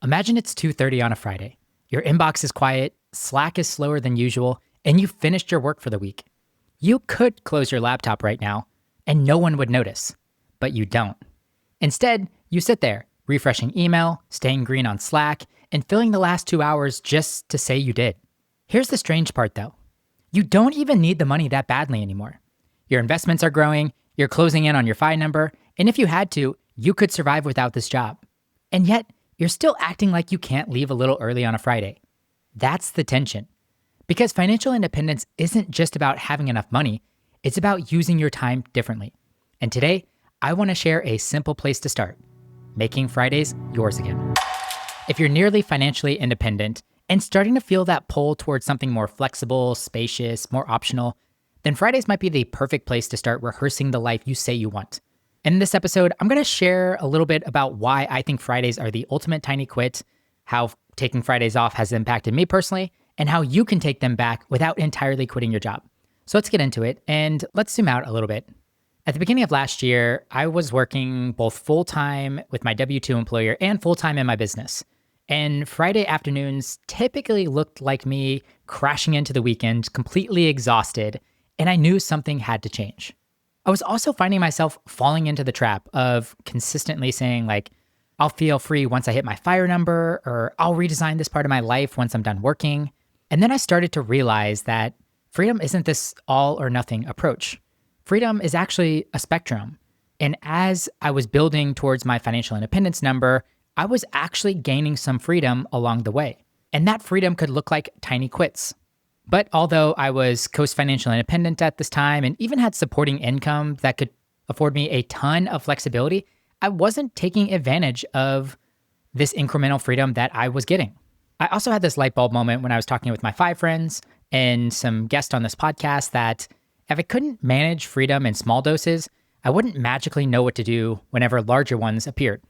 Imagine it's 2:30 on a Friday. Your inbox is quiet, Slack is slower than usual, and you've finished your work for the week. You could close your laptop right now, and no one would notice, but you don't. Instead, you sit there, refreshing email, staying green on Slack, and filling the last 2 hours just to say you did. Here's the strange part though. You don't even need the money that badly anymore. Your investments are growing, you're closing in on your FI number, and if you had to, you could survive without this job. And yet, you're still acting like you can't leave a little early on a Friday. That's the tension. Because financial independence isn't just about having enough money, it's about using your time differently. And today, I want to share a simple place to start, making Fridays yours again. If you're nearly financially independent and starting to feel that pull towards something more flexible, spacious, more optional, then Fridays might be the perfect place to start rehearsing the life you say you want. In this episode, I'm going to share a little bit about why I think Fridays are the ultimate tiny quit, how taking Fridays off has impacted me personally, and how you can take them back without entirely quitting your job. So let's get into it, and let's zoom out a little bit. At the beginning of last year, I was working both full-time with my W-2 employer and full-time in my business. And Friday afternoons typically looked like me crashing into the weekend, completely exhausted, and I knew something had to change. I was also finding myself falling into the trap of consistently saying I'll feel free once I hit my FIRE number, or I'll redesign this part of my life once I'm done working. And then I started to realize that freedom isn't this all or nothing approach. Freedom is actually a spectrum. And as I was building towards my financial independence number, I was actually gaining some freedom along the way. And that freedom could look like tiny quits. But although I was financial independent at this time and even had supporting income that could afford me a ton of flexibility, I wasn't taking advantage of this incremental freedom that I was getting. I also had this light bulb moment when I was talking with my 5 friends and some guests on this podcast that if I couldn't manage freedom in small doses, I wouldn't magically know what to do whenever larger ones appeared.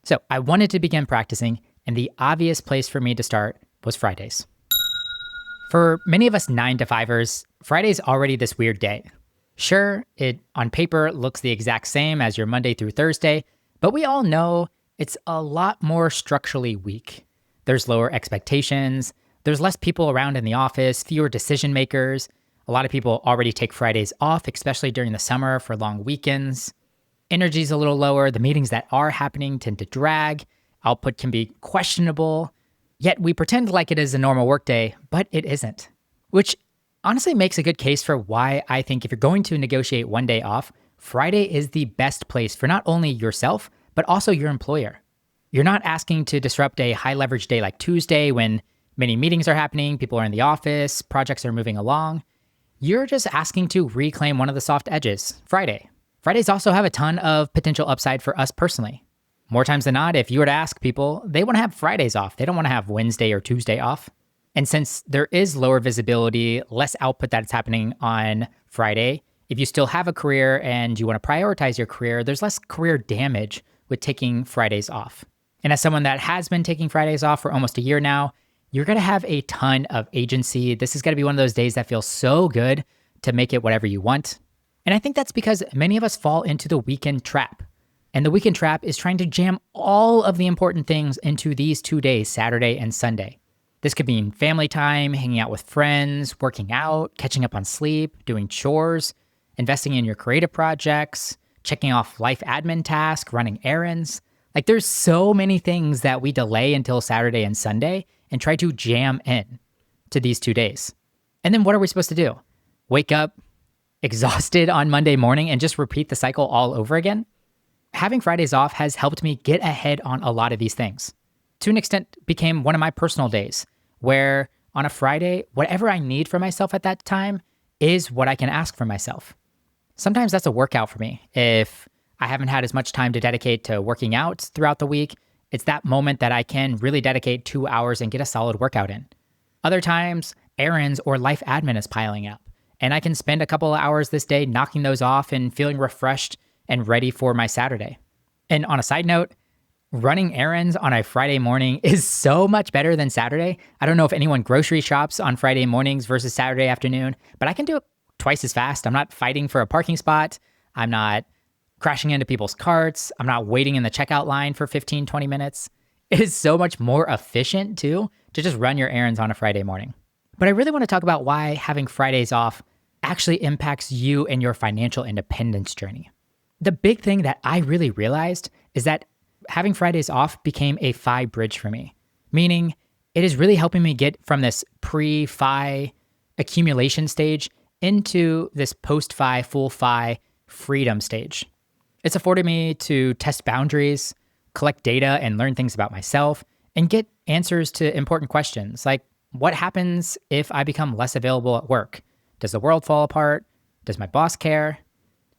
So I wanted to begin practicing, and the obvious place for me to start was Fridays. For many of us 9-to-5ers, Friday's already this weird day. Sure, it on paper looks the exact same as your Monday through Thursday, but we all know it's a lot more structurally weak. There's lower expectations, there's less people around in the office, fewer decision makers. A lot of people already take Fridays off, especially during the summer for long weekends. Energy's a little lower, the meetings that are happening tend to drag, output can be questionable. Yet we pretend like it is a normal workday, but it isn't. Which honestly makes a good case for why I think if you're going to negotiate one day off, Friday is the best place for not only yourself, but also your employer. You're not asking to disrupt a high leverage day like Tuesday when many meetings are happening, people are in the office, projects are moving along. You're just asking to reclaim one of the soft edges, Friday. Fridays also have a ton of potential upside for us personally. More times than not, if you were to ask people, they want to have Fridays off. They don't want to have Wednesday or Tuesday off. And since there is lower visibility, less output that's happening on Friday, if you still have a career and you want to prioritize your career, there's less career damage with taking Fridays off. And as someone that has been taking Fridays off for almost a year now, you're going to have a ton of agency. This is going to be one of those days that feels so good to make it whatever you want. And I think that's because many of us fall into the weekend trap. And the weekend trap is trying to jam all of the important things into these 2 days, Saturday and Sunday. This could mean family time, hanging out with friends, working out, catching up on sleep, doing chores, investing in your creative projects, checking off life admin tasks, running errands. There's so many things that we delay until Saturday and Sunday and try to jam in to these 2 days. And then what are we supposed to do? Wake up exhausted on Monday morning and just repeat the cycle all over again? Having Fridays off has helped me get ahead on a lot of these things. To an extent, became one of my personal days, where on a Friday, whatever I need for myself at that time is what I can ask for myself. Sometimes that's a workout for me. If I haven't had as much time to dedicate to working out throughout the week, it's that moment that I can really dedicate 2 hours and get a solid workout in. Other times, errands or life admin is piling up, and I can spend a couple of hours this day knocking those off and feeling refreshed and ready for my Saturday. And on a side note, running errands on a Friday morning is so much better than Saturday. I don't know if anyone grocery shops on Friday mornings versus Saturday afternoon, but I can do it twice as fast. I'm not fighting for a parking spot. I'm not crashing into people's carts. I'm not waiting in the checkout line for 15, 20 minutes. It is so much more efficient too to just run your errands on a Friday morning. But I really want to talk about why having Fridays off actually impacts you and your financial independence journey. The big thing that I really realized is that having Fridays off became a FI bridge for me, meaning it is really helping me get from this pre-FI accumulation stage into this post-FI, full FI freedom stage. It's afforded me to test boundaries, collect data, and learn things about myself, and get answers to important questions like, what happens if I become less available at work? Does the world fall apart? Does my boss care?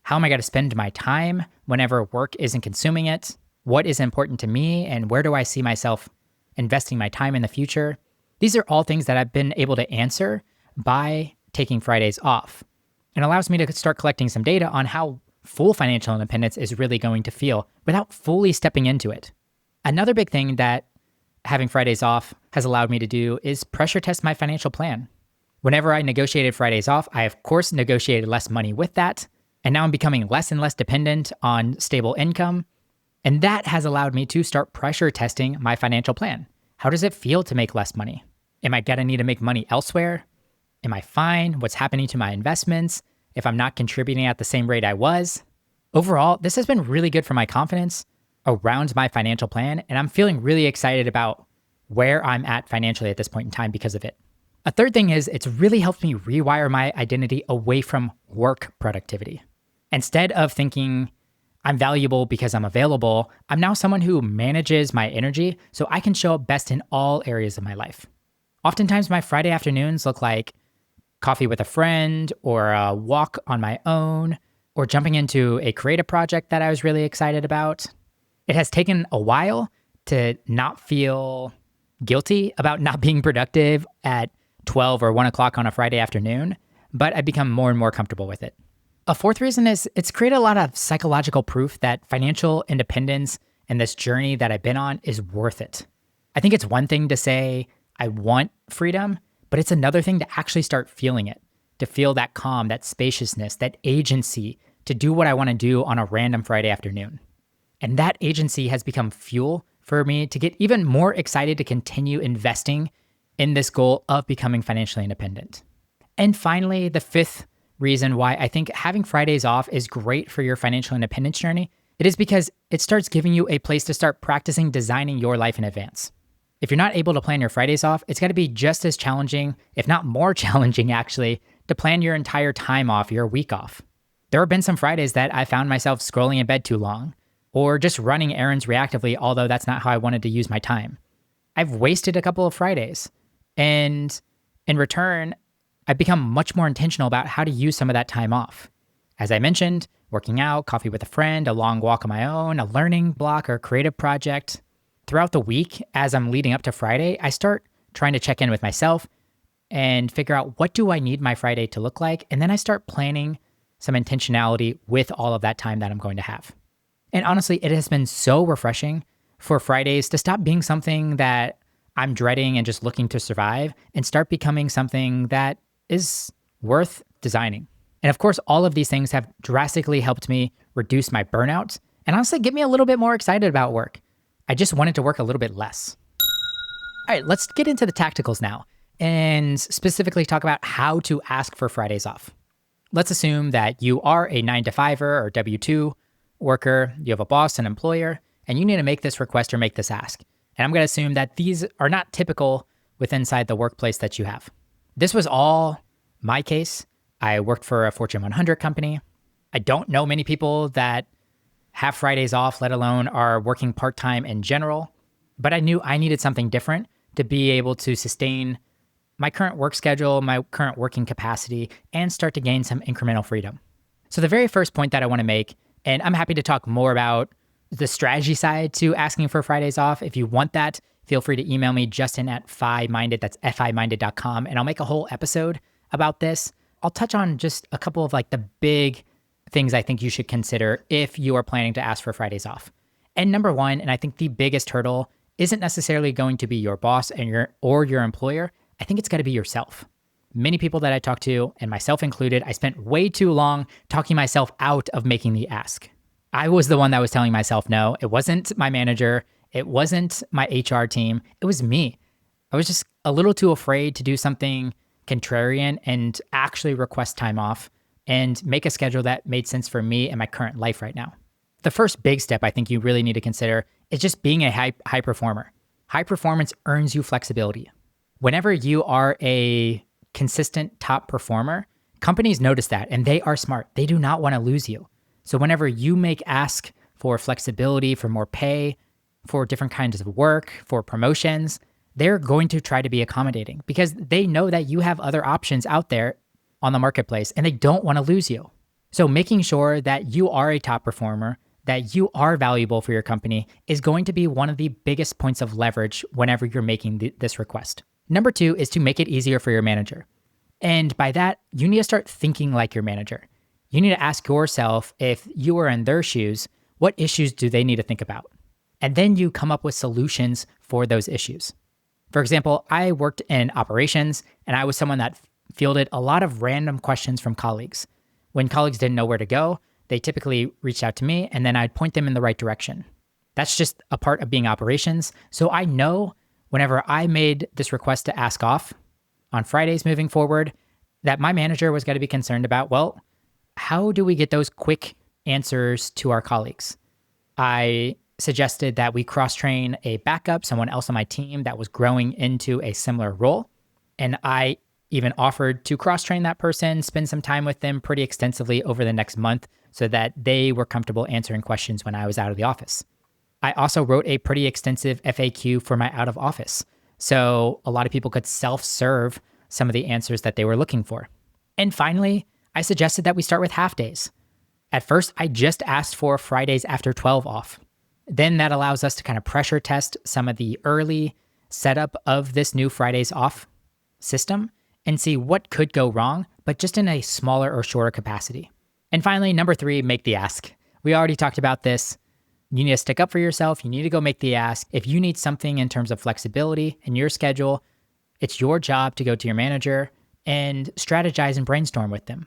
How am I going to spend my time whenever work isn't consuming it? What is important to me, and where do I see myself investing my time in the future? These are all things that I've been able to answer by taking Fridays off. It allows me to start collecting some data on how full financial independence is really going to feel without fully stepping into it. Another big thing that having Fridays off has allowed me to do is pressure test my financial plan. Whenever I negotiated Fridays off, I of course negotiated less money with that, and now I'm becoming less and less dependent on stable income. And that has allowed me to start pressure testing my financial plan. How does it feel to make less money? Am I gonna need to make money elsewhere? Am I fine? What's happening to my investments if I'm not contributing at the same rate I was? Overall, this has been really good for my confidence around my financial plan, and I'm feeling really excited about where I'm at financially at this point in time because of it. A third thing is it's really helped me rewire my identity away from work productivity. Instead of thinking I'm valuable because I'm available, I'm now someone who manages my energy so I can show up best in all areas of my life. Oftentimes, my Friday afternoons look like coffee with a friend or a walk on my own or jumping into a creative project that I was really excited about. It has taken a while to not feel guilty about not being productive at 12 or 1 o'clock on a Friday afternoon, but I've become more and more comfortable with it. A fourth reason is it's created a lot of psychological proof that financial independence and this journey that I've been on is worth it. I think it's one thing to say, I want freedom, but it's another thing to actually start feeling it, to feel that calm, that spaciousness, that agency to do what I want to do on a random Friday afternoon. And that agency has become fuel for me to get even more excited to continue investing in this goal of becoming financially independent. And finally, the fifth reason why I think having Fridays off is great for your financial independence journey, it is because it starts giving you a place to start practicing designing your life in advance. If you're not able to plan your Fridays off, it's got to be just as challenging, if not more challenging actually, to plan your entire time off, your week off. There have been some Fridays that I found myself scrolling in bed too long, or just running errands reactively, although that's not how I wanted to use my time. I've wasted a couple of Fridays, and in return, I've become much more intentional about how to use some of that time off. As I mentioned, working out, coffee with a friend, a long walk on my own, a learning block or creative project. Throughout the week, as I'm leading up to Friday, I start trying to check in with myself and figure out what do I need my Friday to look like, and then I start planning some intentionality with all of that time that I'm going to have. And honestly, it has been so refreshing for Fridays to stop being something that I'm dreading and just looking to survive and start becoming something that is worth designing. And of course, all of these things have drastically helped me reduce my burnout and honestly get me a little bit more excited about work. I just wanted to work a little bit less. All right, let's get into the tacticals now and specifically talk about how to ask for Fridays off. Let's assume that you are a 9-to-5er or W-2 worker, you have a boss, an employer, and you need to make this request or make this ask. And I'm going to assume that these are not typical with inside the workplace that you have. This was all my case. I worked for a Fortune 100 company. I don't know many people that have Fridays off, let alone are working part-time in general. But I knew I needed something different to be able to sustain my current work schedule, my current working capacity, and start to gain some incremental freedom. So the very first point that I want to make, and I'm happy to talk more about the strategy side to asking for Fridays off. If you want that, feel free to email me, Justin@FIminded, that's FIminded.com, and I'll make a whole episode about this. I'll touch on just a couple of like the big things I think you should consider if you are planning to ask for Fridays off. And number one, and I think the biggest hurdle isn't necessarily going to be your boss and your employer. I think it's got to be yourself. Many people that I talk to, and myself included, I spent way too long talking myself out of making the ask. I was the one that was telling myself no. It wasn't my manager. It wasn't my HR team, it was me. I was just a little too afraid to do something contrarian and actually request time off and make a schedule that made sense for me and my current life right now. The first big step I think you really need to consider is just being a high performer. High performance earns you flexibility. Whenever you are a consistent top performer, companies notice that and they are smart. They do not want to lose you. So whenever you make ask for flexibility, for more pay, for different kinds of work, for promotions, they're going to try to be accommodating because they know that you have other options out there on the marketplace and they don't want to lose you. So making sure that you are a top performer, that you are valuable for your company is going to be one of the biggest points of leverage whenever you're making this request. Number 2 is to make it easier for your manager. And by that, you need to start thinking like your manager. You need to ask yourself, if you were in their shoes, what issues do they need to think about? And then you come up with solutions for those issues. For example, I worked in operations and I was someone that fielded a lot of random questions from colleagues. When colleagues didn't know where to go, they typically reached out to me and then I'd point them in the right direction. That's just a part of being operations. So I know whenever I made this request to ask off on Fridays moving forward, that my manager was going to be concerned about, well, how do we get those quick answers to our colleagues? I suggested that we cross-train a backup, someone else on my team that was growing into a similar role. And I even offered to cross-train that person, spend some time with them pretty extensively over the next month so that they were comfortable answering questions when I was out of the office. I also wrote a pretty extensive FAQ for my out of office, so a lot of people could self-serve some of the answers that they were looking for. And finally, I suggested that we start with half days. At first, I just asked for Fridays after 12 off. Then that allows us to kind of pressure test some of the early setup of this new Fridays off system and see what could go wrong, but just in a smaller or shorter capacity. And finally, number 3, make the ask. We already talked about this. You need to stick up for yourself. You need to go make the ask. If you need something in terms of flexibility in your schedule, it's your job to go to your manager and strategize and brainstorm with them.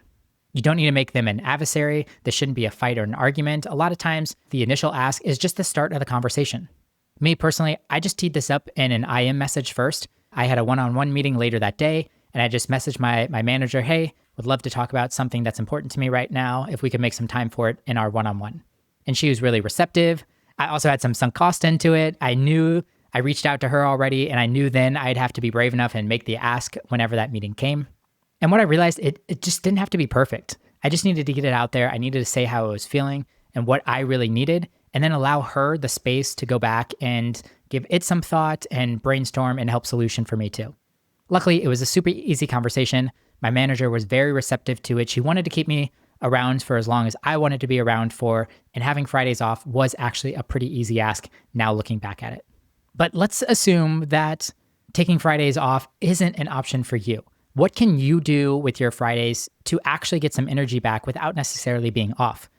You don't need to make them an adversary. This shouldn't be a fight or an argument. A lot of times, the initial ask is just the start of the conversation. Me personally, I just teed this up in an IM message first. I had a one-on-one meeting later that day, and I just messaged my manager, hey, would love to talk about something that's important to me right now, if we could make some time for it in our one-on-one. And she was really receptive. I also had some sunk cost into it. I knew I reached out to her already, and I knew then I'd have to be brave enough and make the ask whenever that meeting came. And what I realized, it just didn't have to be perfect. I just needed to get it out there. I needed to say how I was feeling and what I really needed, and then allow her the space to go back and give it some thought and brainstorm and help solution for me too. Luckily, it was a super easy conversation. My manager was very receptive to it. She wanted to keep me around for as long as I wanted to be around for, and having Fridays off was actually a pretty easy ask now looking back at it. But let's assume that taking Fridays off isn't an option for you. What can you do with your Fridays to actually get some energy back without necessarily being off?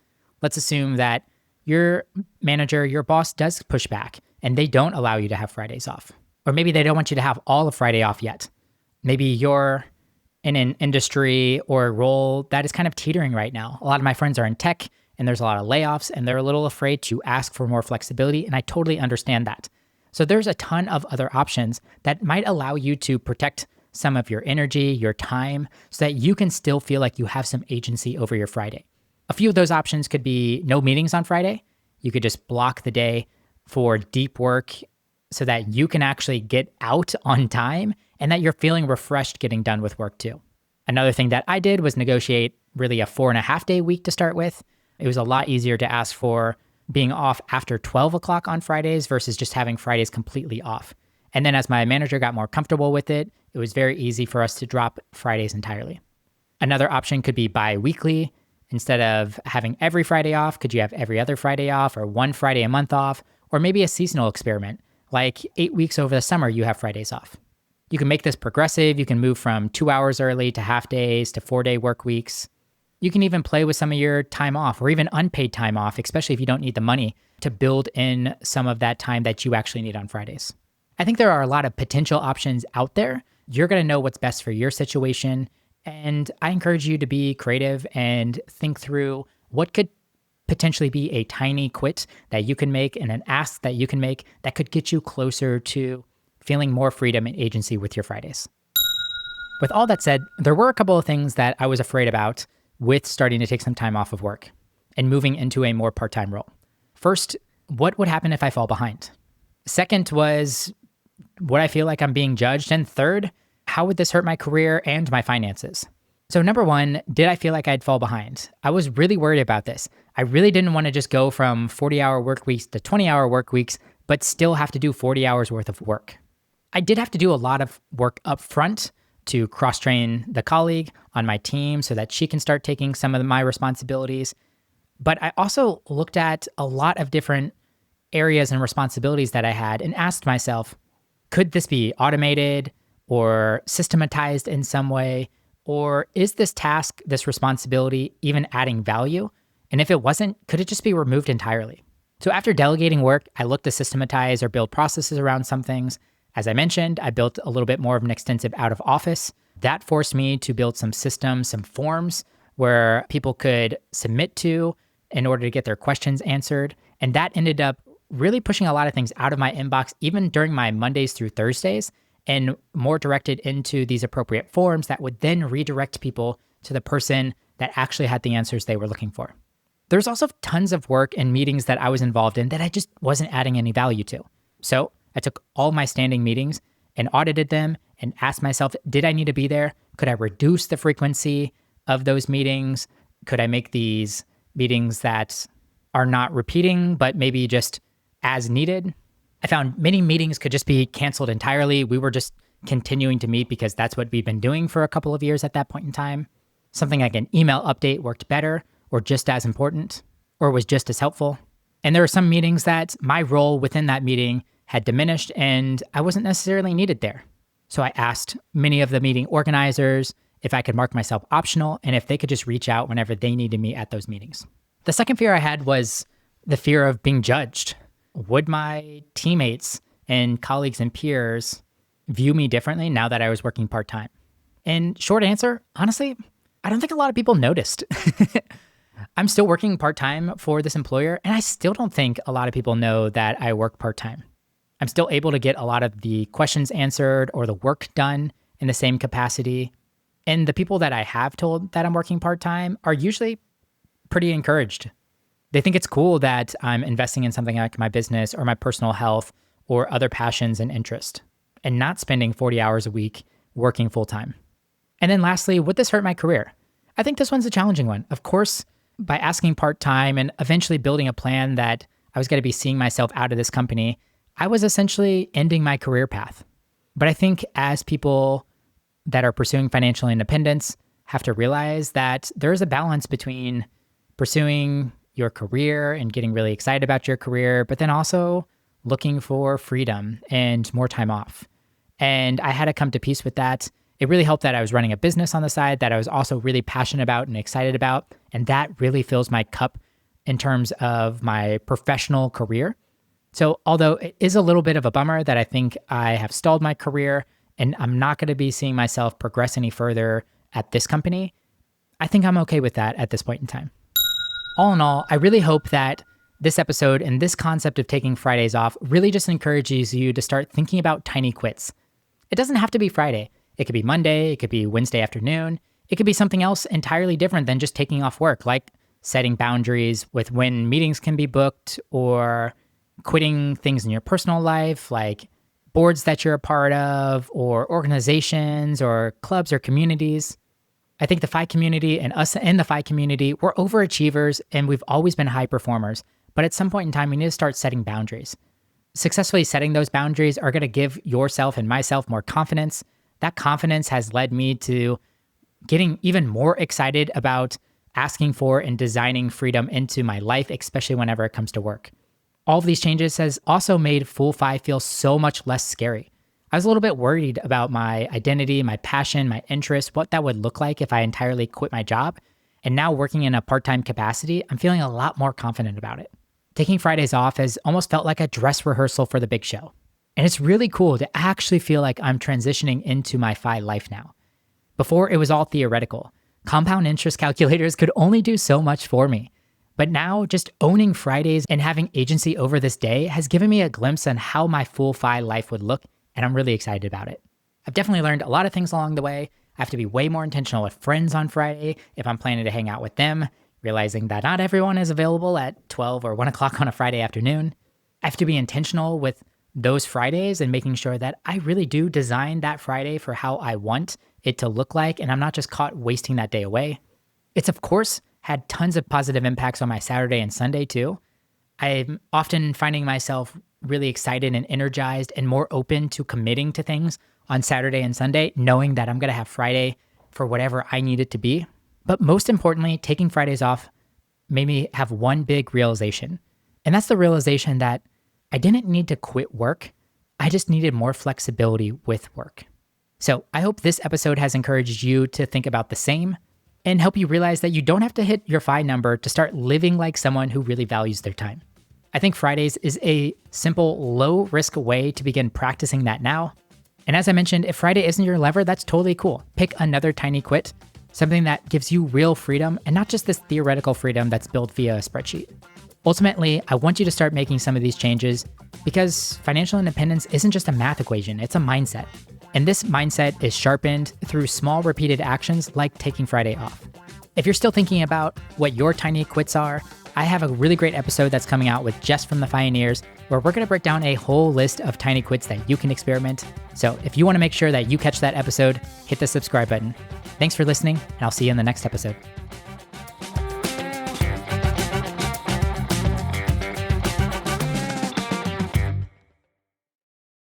Let's assume that your manager, your boss does push back and they don't allow you to have Fridays off. Or maybe they don't want you to have all of Friday off yet. Maybe you're in an industry or a role that is kind of teetering right now. A lot of my friends are in tech and there's a lot of layoffs and they're a little afraid to ask for more flexibility. And I totally understand that. So there's a ton of other options that might allow you to protect some of your energy, your time, so that you can still feel like you have some agency over your Friday. A few of those options could be no meetings on Friday. You could just block the day for deep work so that you can actually get out on time and that you're feeling refreshed getting done with work too. Another thing that I did was negotiate really a 4.5-day week to start with. It was a lot easier to ask for being off after 12 o'clock on Fridays versus just having Fridays completely off. And then as my manager got more comfortable with it, it was very easy for us to drop Fridays entirely. Another option could be bi-weekly. Instead of having every Friday off, could you have every other Friday off or one Friday a month off? Or maybe a seasonal experiment, like 8 weeks over the summer, you have Fridays off. You can make this progressive. You can move from 2 hours early to half days to 4-day work weeks. You can even play with some of your time off or even unpaid time off, especially if you don't need the money to build in some of that time that you actually need on Fridays. I think there are a lot of potential options out there. You're going to know what's best for your situation. And I encourage you to be creative and think through what could potentially be a tiny quit that you can make and an ask that you can make that could get you closer to feeling more freedom and agency with your Fridays. With all that said, there were a couple of things that I was afraid about with starting to take some time off of work and moving into a more part-time role. First, what would happen if I fall behind? Second was, would I feel like I'm being judged? And third, how would this hurt my career and my finances? So number one, did I feel like I'd fall behind? I was really worried about this. I really didn't want to just go from 40-hour work weeks to 20-hour work weeks, but still have to do 40 hours worth of work. I did have to do a lot of work up front to cross-train the colleague on my team so that she can start taking some of my responsibilities. But I also looked at a lot of different areas and responsibilities that I had and asked myself, could this be automated or systematized in some way? Or is this task, this responsibility, even adding value? And if it wasn't, could it just be removed entirely? So after delegating work, I looked to systematize or build processes around some things. As I mentioned, I built a little bit more of an extensive out of office. That forced me to build some systems, some forms where people could submit to in order to get their questions answered. And that ended up really pushing a lot of things out of my inbox, even during my Mondays through Thursdays, and more directed into these appropriate forms that would then redirect people to the person that actually had the answers they were looking for. There's also tons of work and meetings that I was involved in that I just wasn't adding any value to. So I took all my standing meetings and audited them and asked myself, did I need to be there? Could I reduce the frequency of those meetings? Could I make these meetings that are not repeating, but maybe just as needed? I found many meetings could just be canceled entirely. We were just continuing to meet because that's what we'd been doing for a couple of years at that point in time. Something like an email update worked better or just as important or was just as helpful. And there were some meetings that my role within that meeting had diminished and I wasn't necessarily needed there. So I asked many of the meeting organizers if I could mark myself optional and if they could just reach out whenever they needed me at those meetings. The second fear I had was the fear of being judged. Would my teammates and colleagues and peers view me differently now that I was working part-time? And short answer, honestly, I don't think a lot of people noticed. I'm still working part-time for this employer, and I still don't think a lot of people know that I work part-time. I'm still able to get a lot of the questions answered or the work done in the same capacity. And the people that I have told that I'm working part-time are usually pretty encouraged. They think it's cool that I'm investing in something like my business or my personal health or other passions and interests and not spending 40 hours a week working full-time. And then lastly, would this hurt my career? I think this one's a challenging one. Of course, by asking part-time and eventually building a plan that I was going to be seeing myself out of this company, I was essentially ending my career path. But I think as people that are pursuing financial independence have to realize that there is a balance between pursuing your career and getting really excited about your career, but then also looking for freedom and more time off. And I had to come to peace with that. It really helped that I was running a business on the side that I was also really passionate about and excited about. And that really fills my cup in terms of my professional career. So although it is a little bit of a bummer that I think I have stalled my career and I'm not going to be seeing myself progress any further at this company, I think I'm okay with that at this point in time. All in all, I really hope that this episode and this concept of taking Fridays off really just encourages you to start thinking about tiny quits. It doesn't have to be Friday. It could be Monday, it could be Wednesday afternoon. It could be something else entirely different than just taking off work, like setting boundaries with when meetings can be booked or quitting things in your personal life, like boards that you're a part of or organizations or clubs or communities. I think the FI community and us in the FI community, we're overachievers and we've always been high performers. But at some point in time, we need to start setting boundaries. Successfully setting those boundaries are going to give yourself and myself more confidence. That confidence has led me to getting even more excited about asking for and designing freedom into my life, especially whenever it comes to work. All of these changes has also made Full FI feel so much less scary. I was a little bit worried about my identity, my passion, my interests, what that would look like if I entirely quit my job. And now working in a part-time capacity, I'm feeling a lot more confident about it. Taking Fridays off has almost felt like a dress rehearsal for the big show. And it's really cool to actually feel like I'm transitioning into my FI life now. Before, it was all theoretical. Compound interest calculators could only do so much for me. But now, just owning Fridays and having agency over this day has given me a glimpse on how my full Fi life would look, and I'm really excited about it. I've definitely learned a lot of things along the way. I have to be way more intentional with friends on Friday if I'm planning to hang out with them, realizing that not everyone is available at 12 or 1 o'clock on a Friday afternoon. I have to be intentional with those Fridays and making sure that I really do design that Friday for how I want it to look like, and I'm not just caught wasting that day away. It's, of course, had tons of positive impacts on my Saturday and Sunday too. I'm often finding myself really excited and energized and more open to committing to things on Saturday and Sunday, knowing that I'm going to have Friday for whatever I need it to be. But most importantly, taking Fridays off made me have one big realization. And that's the realization that I didn't need to quit work. I just needed more flexibility with work. So I hope this episode has encouraged you to think about the same and help you realize that you don't have to hit your Fi number to start living like someone who really values their time. I think Fridays is a simple, low-risk way to begin practicing that now. And as I mentioned, if Friday isn't your lever, that's totally cool. Pick another tiny quit, something that gives you real freedom and not just this theoretical freedom that's built via a spreadsheet. Ultimately, I want you to start making some of these changes because financial independence isn't just a math equation, it's a mindset. And this mindset is sharpened through small repeated actions like taking Friday off. If you're still thinking about what your tiny quits are, I have a really great episode that's coming out with Jess from the Pioneers, where we're going to break down a whole list of tiny quits that you can experiment. So if you want to make sure that you catch that episode, hit the subscribe button. Thanks for listening, and I'll see you in the next episode.